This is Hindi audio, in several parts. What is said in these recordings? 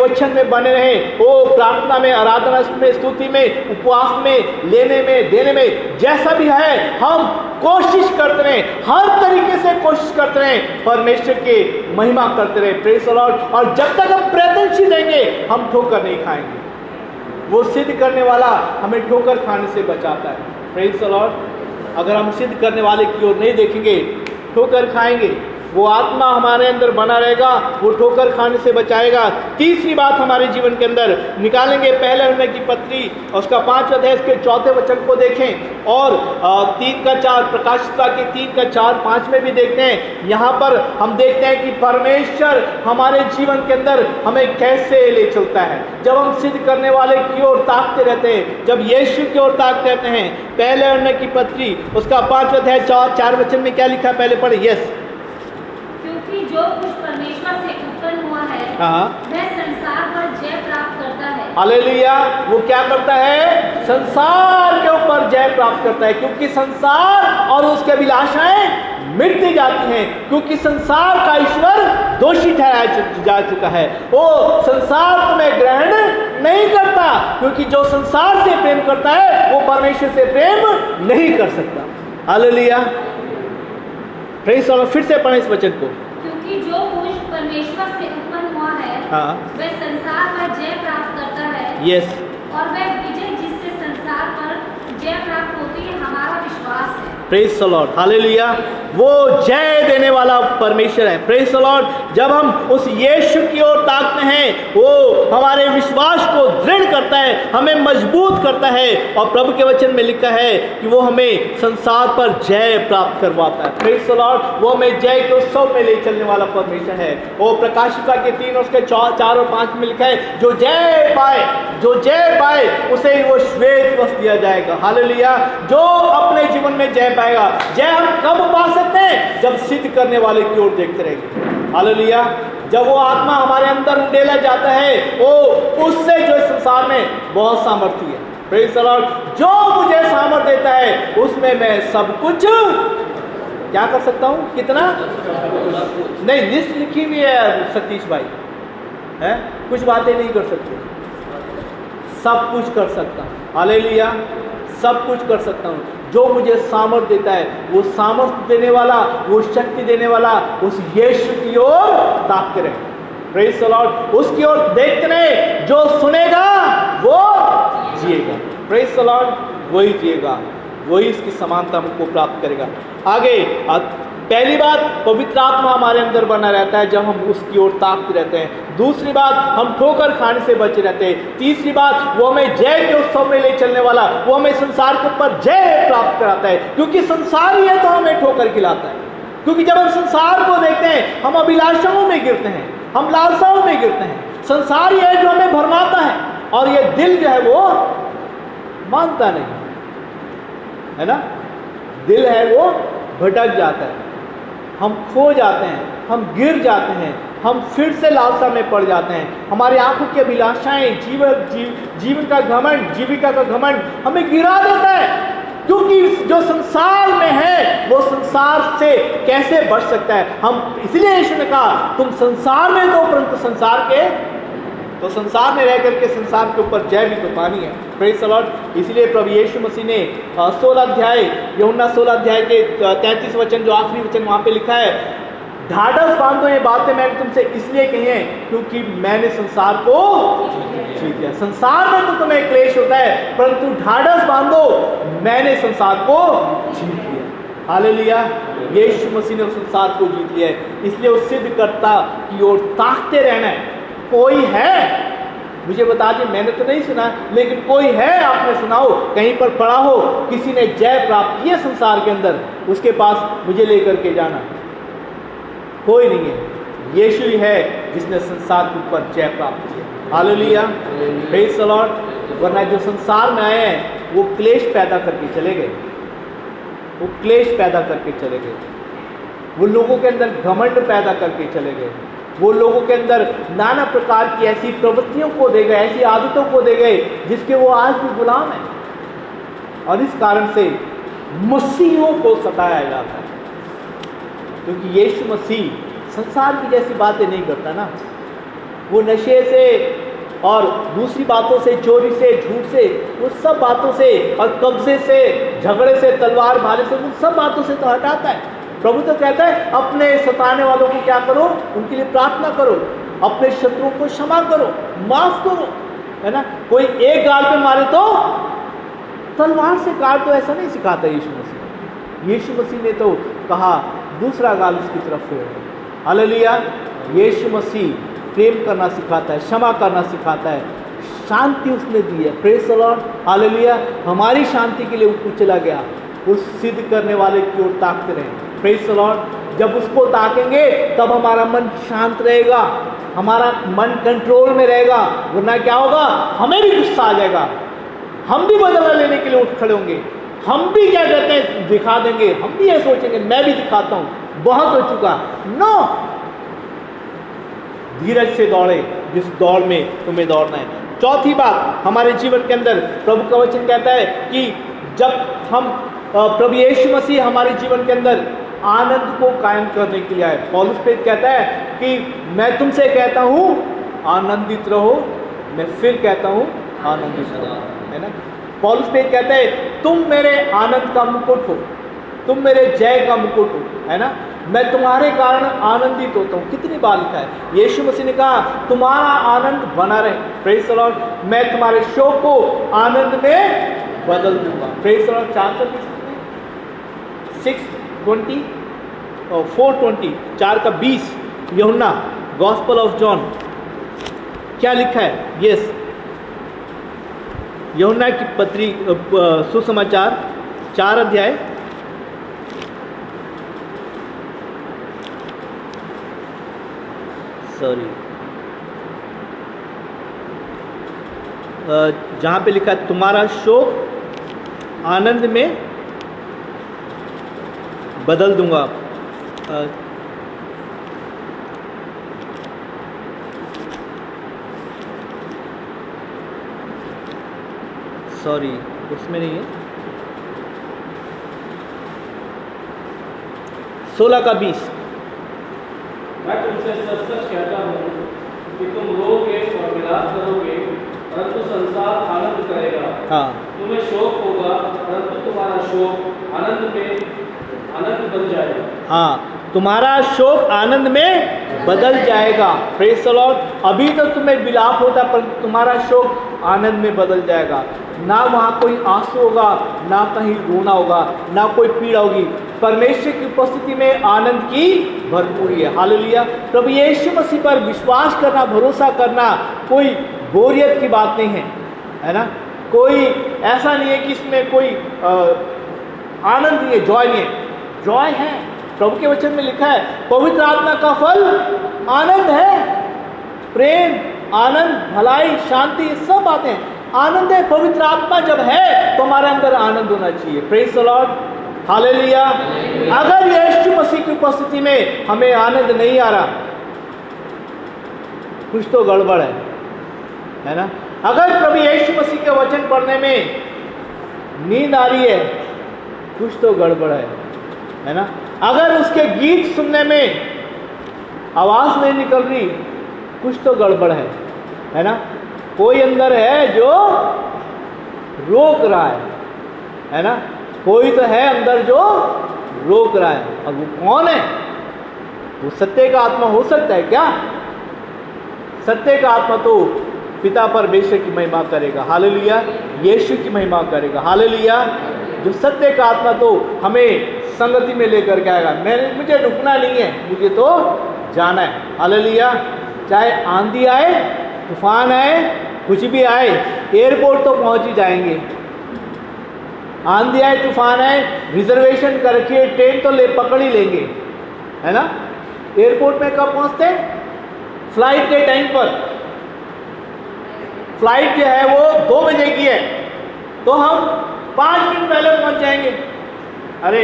वचन में बने रहें, वो प्रार्थना में, आराधना में, स्तुति में, उपवास में, लेने में, देने में, जैसा भी है हम कोशिश करते रहें, हर तरीके से कोशिश करते रहें, परमेश्वर की महिमा करते रहें। Praise the Lord. और जब तक हम प्रयत्नशील रहेंगे हम ठोकर नहीं खाएंगे। वो सिद्ध करने वाला हमें ठोकर खाने से बचाता है। Praise the Lord. अगर हम सिद्ध करने वाले की ओर नहीं देखेंगे ठोकर खाएंगे। वो आत्मा हमारे अंदर बना रहेगा, वो ठोकर खाने से बचाएगा। तीसरी बात हमारे जीवन के अंदर निकालेंगे, पहले यूहन्ना की पत्री उसका 5 अध्याय इसके 4 वचन को देखें और 3 का 4 प्रकाशिता के 3 का 4 5 में भी देखते हैं। यहाँ पर हम देखते हैं कि परमेश्वर हमारे जीवन के अंदर हमें कैसे ले चलता है। जब हम सिद्ध करने वाले की ओर ताकते रहते हैं, जब यीशु की ओर ताकते रहते हैं। पहले यूहन्ना की पत्री उसका 5 अध्याय 4 वचन में क्या लिखा है, पहले पढ़े। यस। क्योंकि जो कुछ परमेश्वर से उत्पन्न हुआ है वह संसार पर जय प्राप्त करता है। हालेलुया। वो क्या करता है? संसार के ऊपर जय प्राप्त करता है, क्योंकि संसार और उसके अभिलाषाएं मिटती जाती हैं, क्योंकि संसार का ईश्वर दोषी ठहराया जा चुका है। वो संसार तुम्हें ग्रहण नहीं करता, क्योंकि जो संसार से प्रेम करता है वो परमेश्वर से प्रेम नहीं कर सकता। हालेलुया। Praise the Lord. फिर से पढ़ें इस वचन को। क्योंकि जो कुछ परमेश्वर से उत्पन्न हुआ है वह संसार पर जय प्राप्त करता है। यस। और वह विजय जिससे संसार पर जय प्राप्त होती है हमारा विश्वास है। Praise the Lord. हालेलुया। वो जय देने वाला परमेश्वर है। Praise the Lord. जब हम उस यीशु की ओर ताकते हैं वो हमारे विश्वास को दृढ़ करता है, हमें मजबूत करता है। और प्रभु के वचन में लिखा है कि वो हमें संसार पर जय प्राप्त करवाता है। Praise the Lord. वो हमें जय के उत्सव में ले चलने वाला परमेश्वर है। वो प्रकाशिका के 3 उसके 4 और 5 में लिखा है, जो जय पाए उसे वो श्वेत वस्त्र दिया जाएगा। हालेलुया। जो अपने जीवन में जय पाएगा। जय हम कब पा सकते हैं? जब सिद्ध करने वाले की ओर देखते रहेंगे। हालेलुया। जब वो आत्मा हमारे अंदर उंडेला जाता है, वो उससे जो इस संसार में बहुत सामर्थ्य है। Praise the Lord. जो मुझे सामर्थ्य देता है उसमें मैं सब कुछ क्या कर सकता हूँ? कितना नहीं, लिस्ट लिखी हुई है सतीश भाई, है कुछ बातें नहीं कर सकते, सब कुछ कर सकता हूँ। हालेलुया। सब कुछ कर सकता हूँ। जो मुझे सामर्थ देता है, वो सामर्थ देने वाला, वो शक्ति देने वाला उस यीशु की ओर ताकते रहे। Praise the Lord. उसकी ओर देखते रहे। जो सुनेगा वो जिएगा। Praise the Lord. वही जिएगा, वही इसकी समानता हमको प्राप्त करेगा। आगे पहली बात, पवित्र आत्मा हमारे अंदर बना रहता है जब हम उसकी ओर ताकते रहते हैं। दूसरी बात, हम ठोकर खाने से बचे रहते हैं। तीसरी बात, वो हमें जय के उत्सव में ले चलने वाला, वो हमें संसार के ऊपर जय प्राप्त कराता है, क्योंकि संसार ही है तो हमें ठोकर खिलाता है। क्योंकि जब हम संसार को देखते हैं हम अभिलाषाओं में गिरते हैं, हम लालसाओं में गिरते हैं। संसार ही है जो हमें भरमाता है, और ये दिल जो है वो मानता नहीं है ना। दिल है वो भटक जाता है, हम खो जाते हैं, हम गिर जाते हैं, हम फिर से लालसा में पड़ जाते हैं। हमारी आंखों की अभिलाषाएं, जीवन का घमंड, जीविका का घमंड हमें गिरा देता है। क्योंकि जो संसार में है वो संसार से कैसे बच सकता है? हम इसलिए यीशु ने कहा तुम संसार में दो, परंतु संसार में रह करके संसार के ऊपर जय भी तो पानी है। Praise the Lord. इसलिए प्रभु यीशु मसीह ने 16 अध्याय यूहन्ना 16 अध्याय के 33 वचन, जो आखिरी वचन वहाँ पे लिखा है, ढाढ़स बांधो, ये बातें मैंने तुमसे इसलिए कही हैं क्योंकि मैंने संसार को जीत लिया। संसार में तो तुम्हें क्लेश होता है, परंतु ढाढ़स बांधो, मैंने संसार को जीत लिया। हालेलुया। यीशु मसीह ने उस संसार को जीत लिया है। इसलिए उस सिद्धकर्ता की ओर ताकते रहना है। कोई है, मुझे बता दें, मैंने तो नहीं सुना, लेकिन कोई है, आपने सुना हो, कहीं पर पढ़ा हो, किसी ने जय प्राप्त किया संसार के अंदर, उसके पास मुझे लेकर के जाना। कोई नहीं है, यीशु ही है जिसने संसार के ऊपर जय प्राप्त किया। हालेलुया। Praise the Lord. वरना जो संसार में आए हैं वो क्लेश पैदा करके चले गए, वो क्लेश पैदा करके चले गए, वो लोगों के अंदर घमंड पैदा करके चले गए, वो लोगों के अंदर नाना प्रकार की ऐसी प्रवृत्तियों को दे गए, ऐसी आदतों को दे गए जिसके वो आज भी गुलाम हैं। और इस कारण से मसीहों को सताया जाता है, क्योंकि यीशु मसीह संसार की जैसी बातें नहीं करता ना। वो नशे से और दूसरी बातों से, चोरी से, झूठ से, उन सब बातों से और कब्जे से, झगड़े से, तलवार मारे से, उन सब बातों से तो हटाता है। प्रभु तो कहता है अपने सताने वालों को क्या करो, उनके लिए प्रार्थना करो, अपने शत्रुओं को क्षमा करो, माफ करो, है ना। कोई एक गाल पे मारे तो तलवार से काट, तो ऐसा नहीं सिखाता यीशु मसीह। यीशु मसीह ने तो कहा दूसरा गाल उसकी तरफ फेर। हालेलुया। यीशु मसीह प्रेम करना सिखाता है, क्षमा करना सिखाता है, शांति उसने दी है। Praise the Lord. हालेलुया। हमारी शांति के लिए वो चला गया, उस सिद्ध करने वाले की ओर ताकते रहे। Praise the Lord. जब उसको ताकेंगे तब हमारा मन शांत रहेगा, हमारा मन कंट्रोल में रहेगा, वरना क्या होगा, हमें भी गुस्सा आ जाएगा, हम भी बदला लेने के लिए उठ खड़े होंगे, हम भी क्या कहते हैं दिखा देंगे, हम भी ये सोचेंगे मैं भी दिखाता हूं, बहुत हो चुका। नो, धीरज से दौड़े जिस दौड़ में तुम्हें दौड़ना है। चौथी बात हमारे जीवन के अंदर प्रभु का वचन कहता है कि जब हम प्रभु यीशु मसीह हमारे जीवन के अंदर आनंद को कायम करने के लिए आए। पौलुस प्रेरित कहता है कि मैं तुमसे कहता हूं आनंदित रहो, मैं फिर कहता हूं आनंदित रहो, है ना। पौलुस प्रेरित कहता है तुम मेरे आनंद का मुकुट हो, तुम मेरे जय का मुकुट हो, है ना। मैं तुम्हारे कारण आनंदित होता हूँ। कितनी बार लिखा है। यीशु मसीह ने कहा तुम्हारा आनंद बना रहे। Praise the Lord. मैं तुम्हारे शोक को आनंद में बदल दूंगा। Praise the Lord. 6:20 और 4:20, 4:20 यूहन्ना गॉस्पेल ऑफ जॉन क्या लिखा है। यस, यूहन्ना की पत्री सुसमाचार 4 अध्याय जहां पे लिखा है तुम्हारा शोक आनंद में बदल दूंगा। सॉरी, उसमें नहीं है। 16:20 मैं तुमसे सच सच कहता हूँ कि तुम रोगे और विलाप करोगे, परंतु संसार आनंद करेगा। हाँ, तुम्हें शोक होगा, परंतु तुम्हारा शोक आनंद बन जाएगा। हाँ, तुम्हारा शोक आनंद में बदल जाएगा। Praise the Lord. अभी तो तुम्हें विलाप होता पर तुम्हारा शोक आनंद में बदल जाएगा। ना वहाँ कोई आंसू होगा, ना कहीं रोना होगा, ना कोई पीड़ा होगी। परमेश्वर की उपस्थिति में आनंद की भरपूरी है। हालेलुया। प्रभु यीशु मसीह पर विश्वास करना, भरोसा करना कोई बोरियत की बात नहीं है, है ना। कोई ऐसा नहीं है कि इसमें कोई आनंद नहीं है, जॉय नहीं है। जॉय है। प्रभु के वचन में लिखा है पवित्र आत्मा का फल आनंद है। प्रेम, आनंद, भलाई, शांति, सब बातें आनंद है। पवित्र आत्मा जब है तो हमारे अंदर आनंद होना चाहिए। Praise the Lord. हालेलुया। अगर यीशु मसीह की उपस्थिति में हमें आनंद नहीं आ रहा, कुछ तो गड़बड़ है ना। अगर प्रभु यीशु मसीह के वचन पढ़ने में नींद आ रही है, कुछ तो गड़बड़ है ना। अगर उसके गीत सुनने में आवाज नहीं निकल रही, कुछ तो गड़बड़ है ना। कोई अंदर है जो रोक रहा है ना। कोई तो है अंदर जो रोक रहा है। अब वो कौन है? वो सत्य का आत्मा हो सकता है क्या? सत्य का आत्मा तो पिता परमेश्वर की महिमा करेगा। हालेलुया। यीशु की महिमा करेगा। हालेलुया। जो सत्य का आत्मा तो हमें संगति में लेकर के आएगा। मुझे रुकना नहीं है, मुझे तो जाना है। हालेलुया। चाहे आंधी आए, तूफान आए, कुछ भी आए, एयरपोर्ट तो पहुंच ही जाएंगे। आंधी आए, तूफान आए, रिजर्वेशन करके ट्रेन तो पकड़ ही लेंगे, है ना। एयरपोर्ट में कब पहुंचते हैं? फ्लाइट के टाइम पर। फ्लाइट जो है वो 2 बजे की है, तो हम 5 मिनट पहले पहुंच जाएंगे। अरे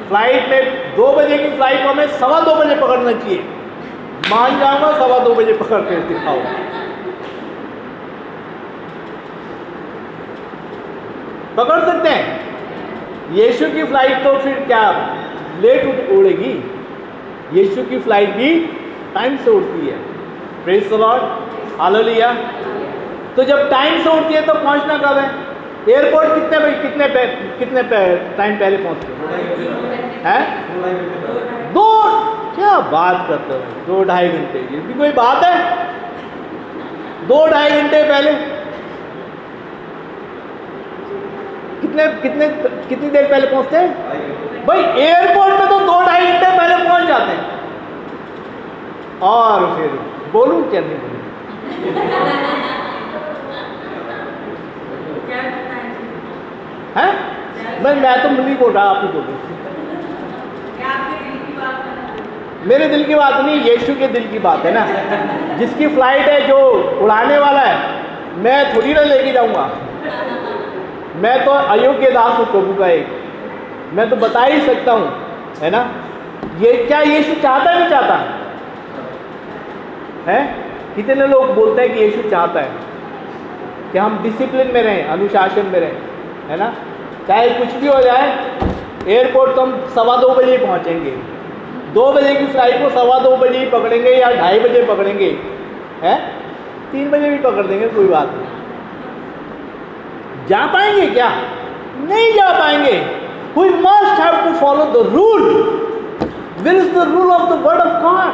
फ्लाइट में 2 बजे की फ्लाइट को हमें 2:15 बजे पकड़ना चाहिए। मान जाऊंगा 2:15 बजे पकड़ के दिखाओ। पकड़ सकते हैं। यीशु की फ्लाइट तो फिर क्या लेट उड़ेगी? यीशु की फ्लाइट भी टाइम से उड़ती है। Praise the Lord. हालेलुया। तो जब टाइम से उठती है तो पहुंचना कब है? एयरपोर्ट कितने बजे कितने टाइम पहले पहुंचते हैं? 2, क्या बात करते हो, 2-2.5 घंटे, ये भी कोई बात है? 2-2.5 घंटे पहले कितनी देर पहले पहुंचते हैं भाई? एयरपोर्ट में तो 2-2.5 घंटे पहले पहुंच जाते हैं। और फिर बोलूं क्या नहीं बोलूं? है? मैं तो नहीं बोल रहा, आप ही बोल रहे। मेरे दिल की बात नहीं, यीशु के दिल की बात है ना। जिसकी फ्लाइट है, जो उड़ाने वाला है, मैं थोड़ी ना लेके जाऊंगा। मैं तो अयोग्य दास हूँ प्रभु का एक, मैं तो बता ही सकता हूँ, है ना। ये क्या यीशु चाहता है, नहीं चाहता है? कितने लोग बोलते हैं कि यीशु चाहता है कि हम डिसिप्लिन में रहें, अनुशासन में रहें, है ना। चाहे कुछ भी हो जाए, एयरपोर्ट तो हम 2:15 बजे पहुँचेंगे। 2 बजे की फ्लाइट को 2:15 बजे ही पकड़ेंगे या 2:30 बजे पकड़ेंगे, है 3 बजे भी पकड़ देंगे, कोई बात नहीं। जा पाएंगे क्या? नहीं जा पाएंगे। We must have to follow the rule. Where is the rule of the word of God?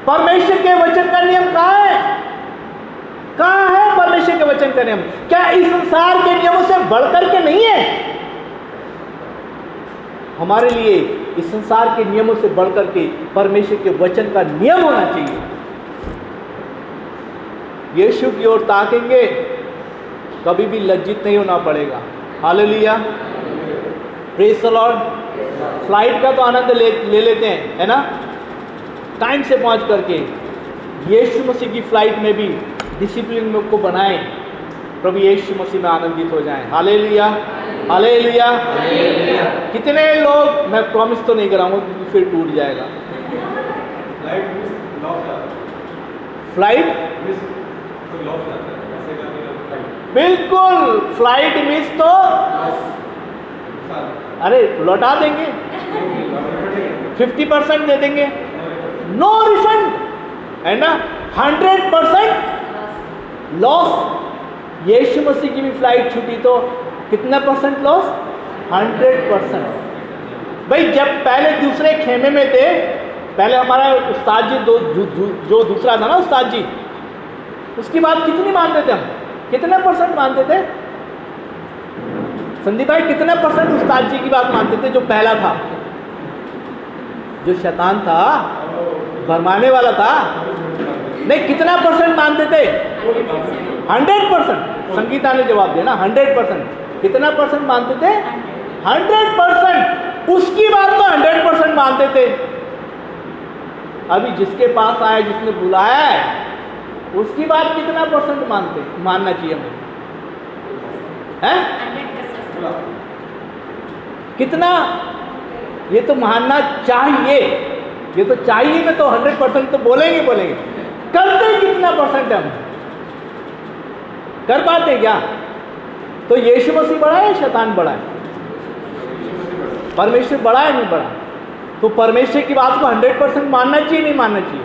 परमेश्वर के वचन का नियम कहाँ है? कहाँ है परमेश्वर के वचन का नियम? क्या इस संसार के नियमों से बढ़कर के नहीं है? हमारे लिए इस संसार के नियमों से बढ़कर के परमेश्वर के वचन का नियम होना चाहिए। यीशु की ओर ताकेंगे, कभी भी लज्जित नहीं होना पड़ेगा। Hallelujah, praise the Lord. Flight का तो आनंद ले लेते हैं, है ना, टाइम से पहुंच करके। यीशु मसीह की फ्लाइट में भी डिसिप्लिन को बनाएं, प्रभु यीशु मसीह में आनंदित हो जाएं। Hallelujah, hallelujah. कितने लोग, मैं प्रॉमिस तो नहीं कराऊंगा क्योंकि फिर टूट जाएगा। फ्लाइट बिल्कुल, फ्लाइट मिस तो अरे लौटा देंगे, 50% दे देंगे, नो रिफंड, है ना, 100% लॉस। यीशु मसीह की भी फ्लाइट छूटी तो कितना % लॉस? 100%। भाई जब पहले दूसरे खेमे में थे, पहले हमारा उस्ताद जी जो दूसरा था ना उस्ताद जी, उसकी बात कितनी मानते थे हम? कितने % मानते थे संदीप भाई? कितने % उस्ताद जी की बात मानते थे? जो पहला था, जो शैतान था, भरमाने वाला था, नहीं, कितना % मानते थे? 100%। संगीता ने जवाब दिया ना, 100%। कितना % मानते थे? 100%। उसकी बात तो 100% मानते थे। अभी जिसके पास आया, जिसने बुलाया है, उसकी बात कितना % मानना चाहिए हमें? हैं? कितना? ये तो मानना चाहिए, ये तो चाहिए में तो 100% तो बोलेंगे। करते कितना % हम? कर पाते क्या? तो यीशु मसीह बड़ा है, शैतान बड़ा है? परमेश्वर बड़ा है, नहीं बड़ा? तो परमेश्वर की बात को 100% मानना चाहिए, नहीं मानना चाहिए,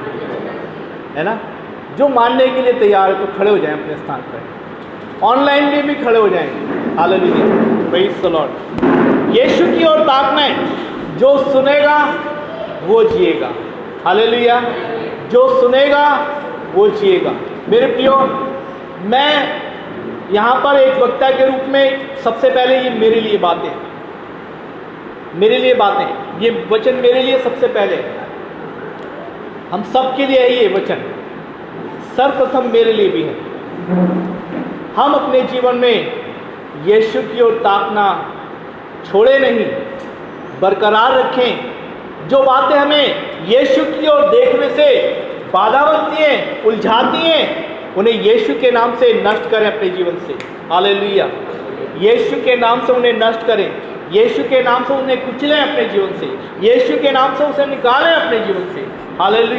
है ना। जो मानने के लिए तैयार है तो खड़े हो जाएं अपने स्थान पर, ऑनलाइन में भी खड़े हो जाएंगे। Hallelujah, praise the Lord. यीशु की ओर ताकना है, जो सुनेगा वो जिएगा। हालेलुया, जो सुनेगा वो जिएगा। मेरे प्रियो, मैं यहाँ पर एक वक्ता के रूप में सबसे पहले ये मेरे लिए बातें, ये वचन मेरे लिए सबसे पहले, हम सब के लिए है ये वचन, सर्वप्रथम मेरे लिए भी है। हम अपने जीवन में यीशु की ओर ताकना छोड़े नहीं, बरकरार रखें। जो बातें हमें यीशु की ओर देखने से बाधा बनती हैं, उलझाती हैं, उन्हें यीशु के नाम से नष्ट करें अपने जीवन से। हालेलुया, यीशु के नाम से उन्हें नष्ट करें, यीशु के नाम से उन्हें कुचलें अपने जीवन से, यीशु के नाम से उसे निकालें अपने जीवन से। हालेलुया।